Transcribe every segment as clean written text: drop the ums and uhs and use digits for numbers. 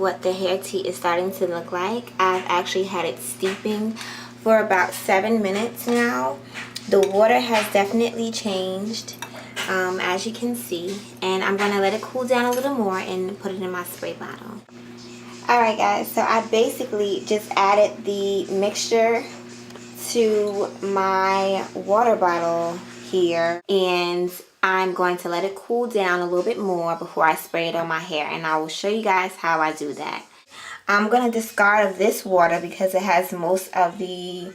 what the hair tea is starting to look like. I've actually had it steeping for about 7 minutes now. The water has definitely changed, as you can see, and I'm going to let it cool down a little more and put it in my spray bottle. Alright guys, so I basically just added the mixture to my water bottle here, and I'm going to let it cool down a little bit more before I spray it on my hair, and I will show you guys how I do that. I'm going to discard this water because it has most of the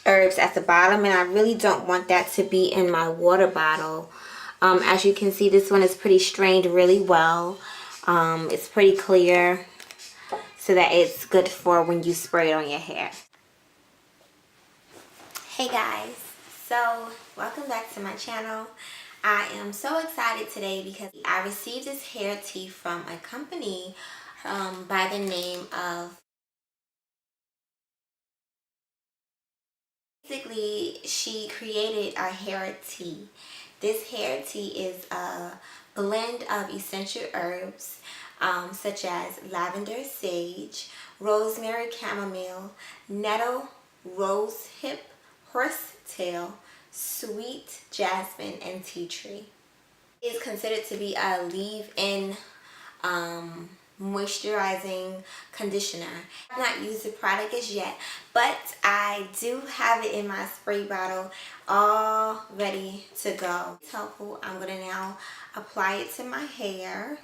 herbs at the bottom, and I really don't want that to be in my water bottle. As you can see, this one is pretty strained really well. It's pretty clear, so that it's good for when you spray it on your hair. Hey guys, so welcome back to my channel. I am so excited today because I received this hair tea from a company by the name of, basically she created a hair tea. This hair tea is a blend of essential herbs such as lavender, sage, rosemary, chamomile, nettle, rosehip, horsetail, sweet jasmine, and tea tree. It is considered to be a leave-in moisturizing conditioner. I've not used the product as yet, but I do have it in my spray bottle all ready to go. It's helpful. I'm going to now apply it to my hair.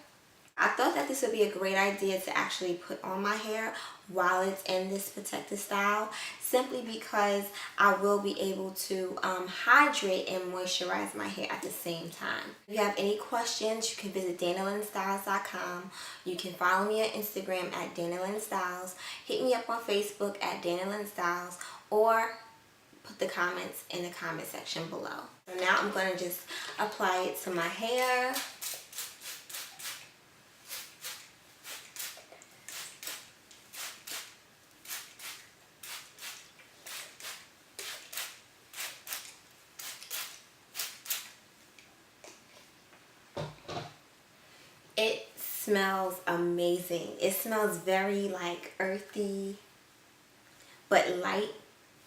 I thought that this would be a great idea to actually put on my hair while it's in this protective style, simply because I will be able to hydrate and moisturize my hair at the same time. If you have any questions, you can visit DanaLynnStyles.com. You can follow me on Instagram at DanaLynnStyles. Hit me up on Facebook at DanaLynnStyles, or put the comments in the comment section below. So now I'm going to just apply it to my hair. It smells amazing. It smells very like earthy, but light.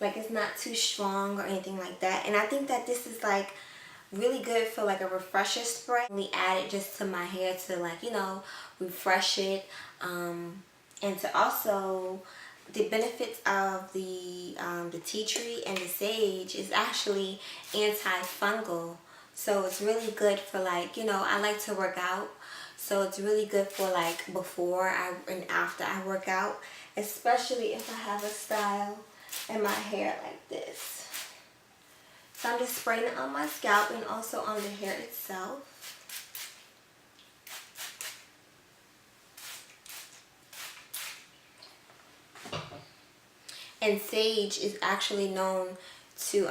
Like it's not too strong or anything like that. And I think that this is like really good for like a refresher spray. I add it just to my hair to, like, you know, refresh it. And to also, the benefits of the tea tree and the sage is actually antifungal. So it's really good for, like, you know, I like to work out. So it's really good for like before and after I work out, especially if I have a style in my hair like this. So I'm just spraying it on my scalp and also on the hair itself. And sage is actually known to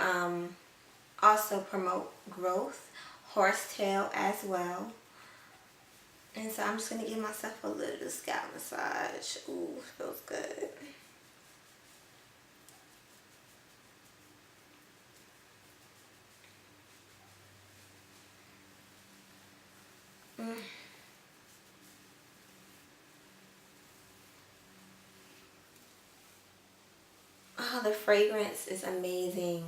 also promote growth, horsetail as well. And so I'm just going to give myself a little scalp massage. Ooh, feels good. Oh, the fragrance is amazing.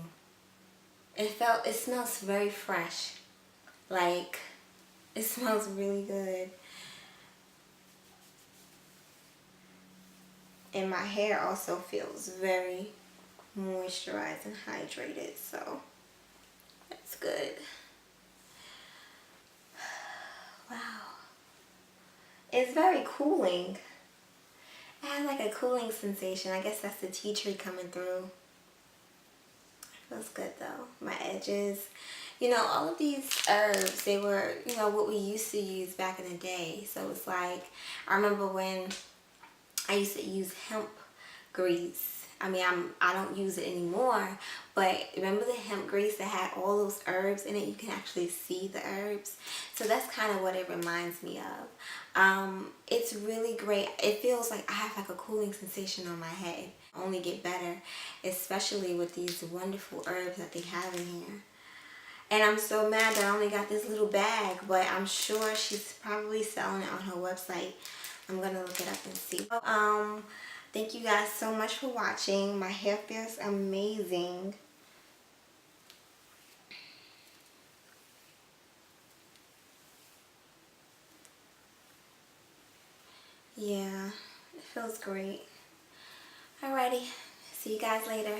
It smells very fresh. Like, it smells really good. And my hair also feels very moisturized and hydrated, so that's good. Wow. It's very cooling. It has like a cooling sensation. I guess that's the tea tree coming through. It feels good though. My edges. You know, all of these herbs, they were, you know, what we used to use back in the day. So it's like, I remember when I used to use hemp grease. I mean, I don't use it anymore, but remember the hemp grease that had all those herbs in it? You can actually see the herbs. So that's kind of what it reminds me of. It's really great. It feels like I have like a cooling sensation on my head. Only get better, especially with these wonderful herbs that they have in here. And I'm so mad that I only got this little bag, but I'm sure she's probably selling it on her website I'm gonna look it up and see. Thank you guys so much for watching. My hair feels amazing. Yeah, it feels great. Alrighty, see you guys later.